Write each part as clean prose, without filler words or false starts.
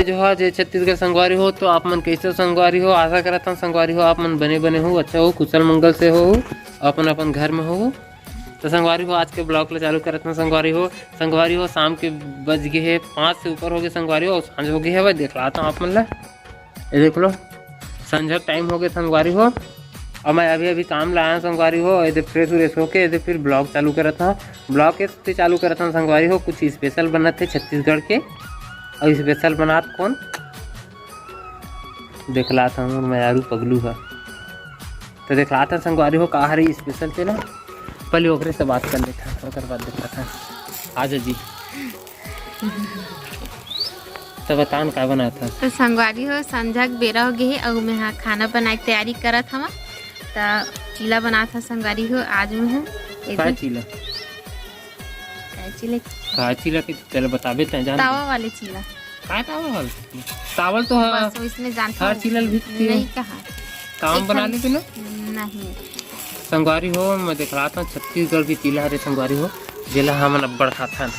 जो है जे छत्तीसगढ़ संगवारी हो तो आप मन कैसे संगवारी हो, आशा करता हूँ संगवारी हो आप मन बने हो, अच्छा हो, कुशल मंगल से हो, अपन अपन घर में हो। तो संगवारी हो आज के ब्लॉग ले चालू करते हैं। संगवारी हो शाम के बज गए है 5 से ऊपर हो गए संगवारी हो, और सांझ हो गई है। भाई देख लाता हूँ आप मन ला, ये देख लो संझा टाइम हो गया संगवारी हो, और मैं अभी काम लाया संगवारी हो। ये फ्रेश व्रेश होके ये फिर ब्लॉग चालू करा था। ब्लॉग के चालू करा था संगवारी हो, कुछ स्पेशल बना थे छत्तीसगढ़ के, और स्पेशल बनात कौन देखलाता हूँ मैं यारू पगलू है। तो देखलाता संगवारी हो कहा रही स्पेशल थे ना, पहले ओकरे से बात कर लेता हूँ, ओकर बाद देखा था आज जी। तो बतान का बना था। तो संगवारी हो संझा के बेरा हो गए है, और मैं खाना बनाए की तैयारी करत हवा। तो चीला बना था संगवारी हो आज में है चीला के चल बताबे त जान तावा वाले चीला का तावल चावल तो बस इसमें जानता हर चीला भी नहीं कहा काम बना लेते ना नहीं। संगवारी हो मैं देख रहा था छत्तीसगढ़ की चीला हरे संगवारी हो जिला हम अब्बड़ खाथन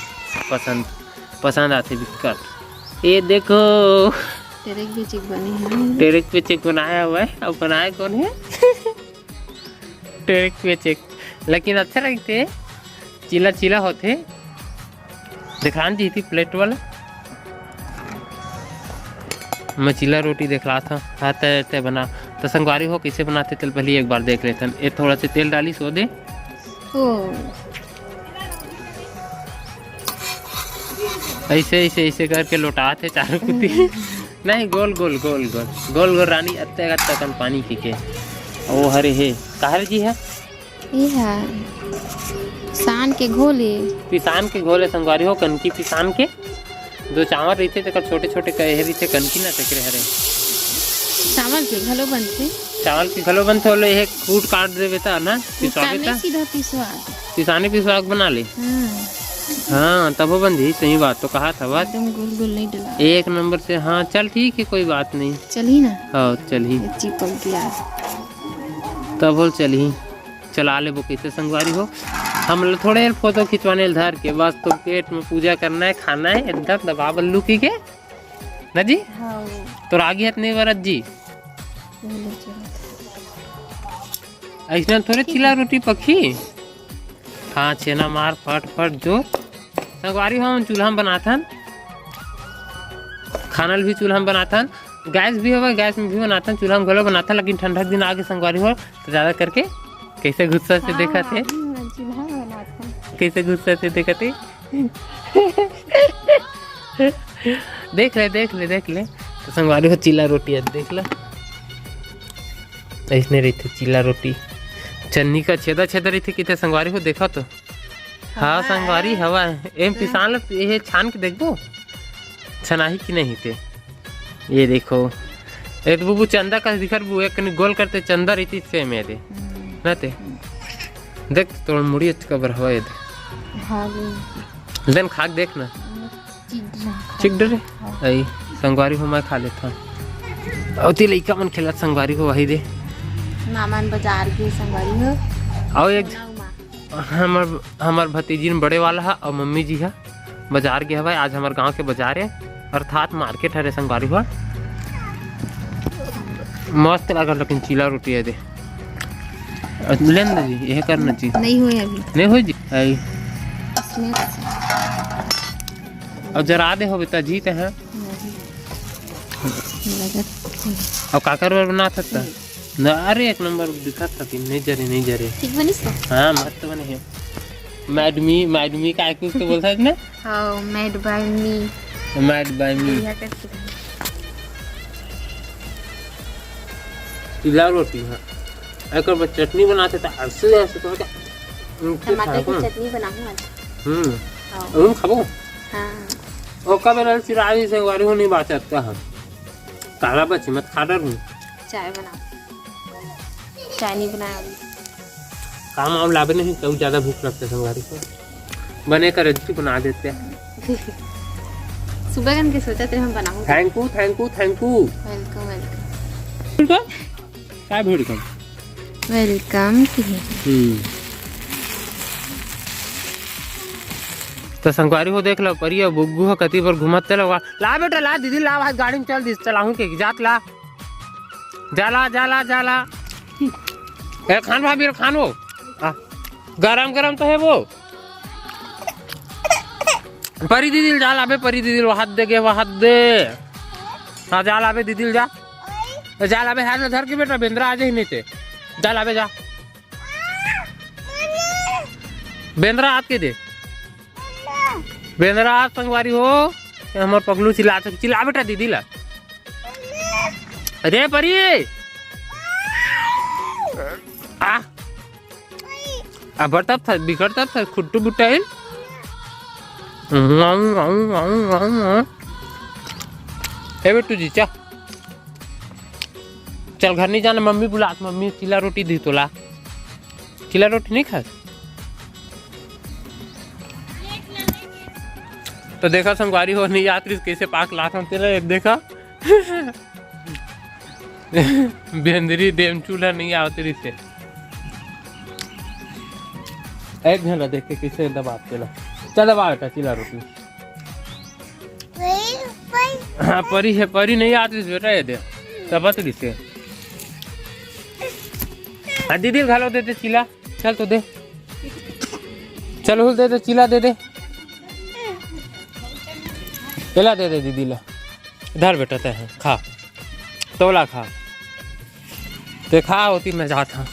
पसंद आते बिकट। ये देखो टेरेक पे चेक बनाया हुआ है, अब बनाया कौन है टेरेक पे चेक, लेकिन अच्छा लगते चीला होते। दिखान जी थी प्लेट वाला मैं चीला रोटी देख रहा था खाते बना। तो संगवारी हो कैसे बनाते चल पहले एक बार देख लेते हैं। ये थोड़ा सा तेल डाली सो दे ऐसे करके लौटाते चारों कुत्ती नहीं गोल रानी अत्ते पानी पी के वो हरे है काहर जी है सान के घोले पिसान के घोले संगवारी हो कनकी पिसान के दो चावल रहते तो छोटे छोटे कहे रहते कनकी ना तकरे हरे चावल के घलो बनते बोले एक कूट काट देवे ता ना पिसाने पिसवा बना ले। हाँ तब वो बंदी सही बात तो कहा था बात गोल नहीं डला एक नंबर से। हाँ चल ठीक है कोई बात नहीं चली ना हाँ चली चिपक गया तब बोल चली चला ले वो कैसे संगवारी हो। हम लोग थोड़े फोटो खिंचवाने धर के बस तो पेट में पूजा करना है खाना है एकदम दबा बल्लू की के ना जी। तो आगे है नहीं वरत जी ऐसा थोड़े चिल्ला रोटी पकी। हाँ छेना मार फट जो संगवारी हम चूल्हा में बनाथन खाना भी चूल्हा में बनाथन गैस भी होगा गैस में भी बनाथन चूल्हा में घलो बनाथन। लेकिन ठंडा दिन आगे संगवारी हो तो ज़्यादा करके कैसे गुस्सा से देखा थे कैसे गुस्सा से देखा थे देख ले तो संगवारी हो चिल्ला रोटी है देख ला ऐसने रही थी चिल्ला रोटी चन्नी का छेदा रही थी कितने संगवारी हो देखा तो। हाँ संगवारी हवा है एम पिसान ये छान के देखबो छनाही की नहीं थे। ये देखो एक बुबू चंदा का दिखर बु एक गोल करते चंदा रहती से मेरे नते देख तो मुड़ी कबर हवा ये देन खाक देखना चिक डरे आई संगवारी हो मैं खा लेता और ती लइका मन खेलत संगवारी हो वही दे मामान बाजार के संगवारी हो। और एक हमार भतीजी बड़े वाला है और मम्मी जी है बाजार गया भाई आज हमारे गांव के बाजार है अर्थात मार्केट है संगवारी हुआ मस्त लगा। लेकिन चीला रोटी है दे लेन दे जी यह करना चाहिए नहीं हुई अभी नहीं हुई जी आई और जरा दे हो बेटा जीते हैं और काकर बना सकता ना। अरे एक नंबर दिखा था कि नहीं जरे ठीक बनी सो हाँ मस्त बने हैं। मैडमी का कुछ तो बोलता है ना हां मेड बाय मी चिल्ला रोटी है एक बार चटनी बनाते थे ऐसे तो टमाटर की चटनी बनाऊं आज और खाबो हां ओ का मेरा चिराई से वारी हो नहीं बाचता है काला बच्ची मत खा डर हूं चाय नहीं बनाया अभी काम अब लाभे नहीं क्यों ज़्यादा भूख लगता है संगवारी को बने कर रजिस्ट्री बना देते हैं सुबह करके सोचा थे हम बनाऊंगे। थैंक यू वेलकम क्या वेलकम तो संगवारी हो देख लो परी और बुग्गू हो कति पर घुमत चलो ला बेटा ला दीदी ला भाई गाड़ी में चल दी चलाऊं के जात ला जाला जाला जाला ए खान भाभी खान वो गरम गरम तो है वो परी दीदी जा लाबे परी दीदी हाथ दे के हाथ दे हाँ जा लाबे दीदी जा जा लाबे हाथ में धर के बेटा बेंद्रा आ जाए नीचे जा लाबे जा बेंद्रा हाथ के दे बेंद्रा हाथ संगवारी हो हमार पगलू चिल्ला बेटा दीदी ला अरे परी आ बर्तब था बिगड़ता था खुट्टू बुटाइल ए बेटू जी चा चल घर नहीं जाना मम्मी बुला मम्मी चिल्ला रोटी दी तो ला चिल्ला रोटी नहीं खा तो देखा संगवारी हो नहीं यात्री कैसे पाक लाता तेरा एक देखा बेंदरी देम चूल्हा नहीं आवती से एक घंटा देख के कैसे दबाते ला चल दबा बेटा चिल्ला रोटी हाँ परी है परी नहीं आती बेटा ये दे दबाते किसे दीदी घालो दे दे चिल्ला चल तो दे चल हुल दे दे चिल्ला दे दे चिल्ला दे दे दीदी ला इधर बेटा ते है खा तोला खा ते खा होती मैं जाता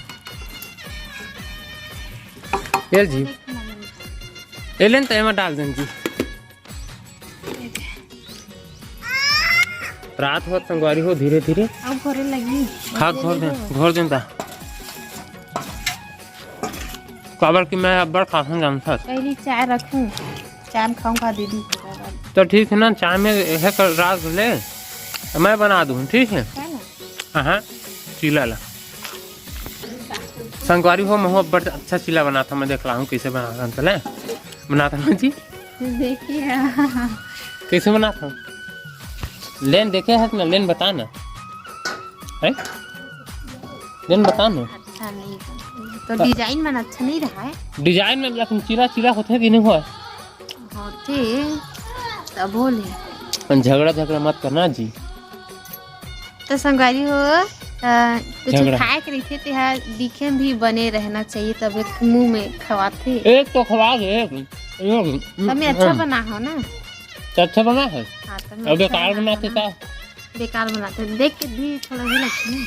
एल जी एलेन तो एमा डाल दें जी रात हो संगवारी हो धीरे धीरे अब घरे लगी खा घोर दें ता काबर की मैं अब खाऊं जानता पहले चाय रखूं चाय में खाऊंगा दीदी तो ठीक है ना चाय में है कर रात ले मैं बना दूं ठीक है हाँ चिल्ला ला संगवारी हो मैं बड़ा अच्छा चिल्ला बना था मैं देख रहा हूँ कैसे बना चले बनाता हूँ जी देखिए कैसे बनाता हूँ लेन देखे है ना लेन बता ना है लेन बता ना अच्छा नहीं तो डिजाइन में अच्छा नहीं रहा है डिजाइन में लेकिन चिरा चिरा होते कि नहीं हुआ होते तब बोले झगड़ा मत करना जी तो संगवारी हो कुछ खाए के रखे तो दिखे भी बने रहना चाहिए तब एक मुंह में खवाते एक तो खवा गए तब अच्छा बना हो ना अच्छा बना है हाँ, अब बेकार बनाते था बेकार बनाते देख के भी थोड़ा भी लगता है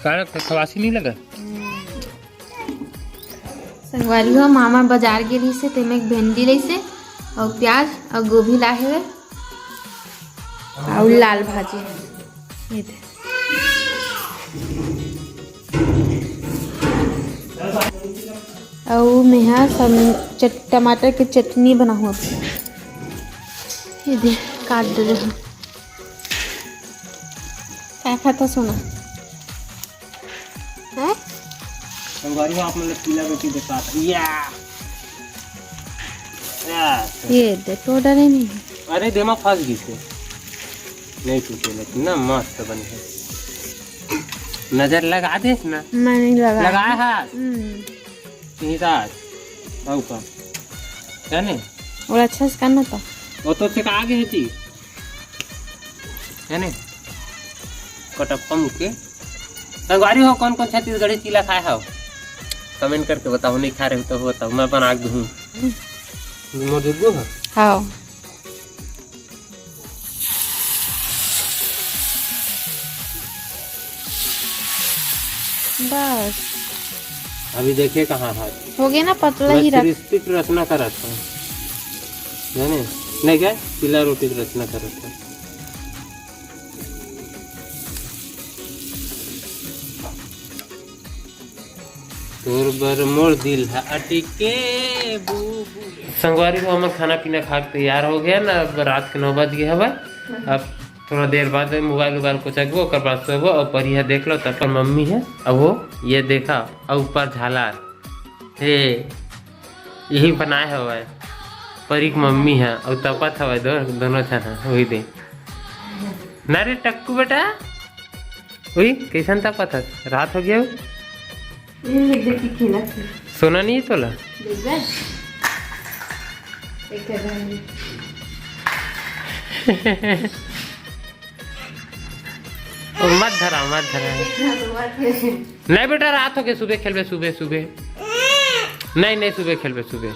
कारक खवासी नहीं लगा संगवारी हो मामा बाजार गेली से ते में भिंडी रही से और प्याज और गोभी लाए हुए और लाल भाजी ये थे और मैं यहाँ सब टमाटर की चटनी बना हुआ ये दे काट दे रहा क्या खाता सोना है संगवारी आप मतलब पीला रोटी दिखा ये दे तो डरे नहीं अरे दिमाग फंस गई से नहीं टूटे लेकिन ना मस्त बनी है नजर लगा दे ना मैं नहीं लगाया हाथ का जाने और अच्छा से करना था वो तो से आगे है जी है ने कटप्पा मुके संगवारी हो कौन कौन छत्तीसगढ़ी चिल्ला खाया हो कमेंट करके बताओ नहीं खा रहे हो तो बताओ मैं बना दूँ मौजूद है हाँ बस अभी देखिए कहाँ हाथ हो गया ना पतला ही रख क्रिस्पी रचना कर रहा था जाने नहीं क्या पीला रोटी की रचना कर रहा था तोर बर मोर दिल है अटिके संगवारी को हमें खाना पीना खा के तैयार हो गया ना अब रात के 9 बज गए है भाई अब थोड़ा देर बाद मोबाइल को चखबो और बाद सोबो और पर यह देख लो तब पर मम्मी है अब वो ये देखा और ऊपर झालार हे यही बनाए हुआ है परी की मम्मी है और तपत है दोनों छन वही दे ना रे टक्कू बेटा वही कैसन तपत है रात हो गया सोना नहीं तोला मत धरा नहीं बेटा, रात हो गए, सुबह खेलबे, सुबह नहीं सुबह खेलबे, सुबह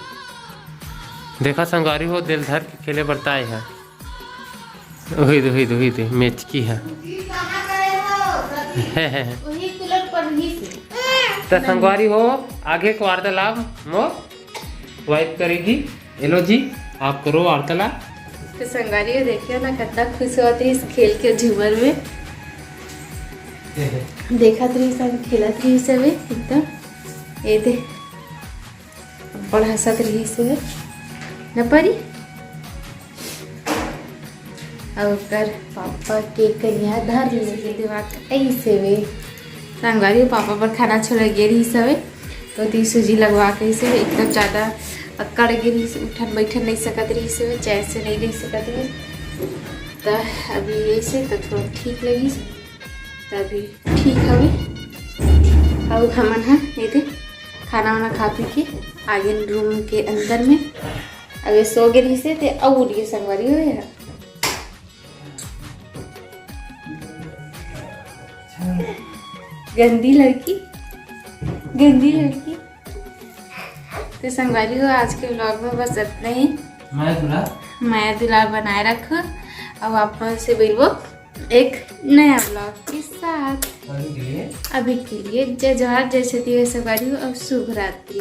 देखा संगवारी हो दिल धर के खेले बढ़ता है। वही दे मैच की है तो संगवारी हो आगे को वार्तालाप मो वाइफ करेगी। हेलो जी, आप करो वार्तालाप। तो संगवारी हो देखिए ना कितना खुश होती है इस खेल के झूमर में। देखा रही सब, खेलत रही सब एकदम, ये दे बड़ा हंसत रही से न परी। और कर पापा के कन्या धर ले दिमाग ऐसे वे संगवारी पापा पर खाना छोड़ गे रही सब, तो ती सूजी लगवा के से एकदम ज़्यादा अकड़ गे रही से, उठन बैठन नहीं सकत रही से, चैन से नहीं रह सकत रही। तो अभी ऐसे तो थोड़ा ठीक लगी, तभी ठीक हवे। और हमन हाँ ये खाना वाना खा पी के आगे रूम के अंदर में अभी सो गए रही से, अब उठ गए संगवारी हो यार। गंदी लड़की। तो संगवारी हो आज के व्लॉग में बस इतना ही। मैं दुलार बनाए रखो। अब आप से मिलबो एक नया व्लॉग के साथ। अभी के लिए जय जोहार, जय सती संगवारी हो, अब शुभ रात्रि।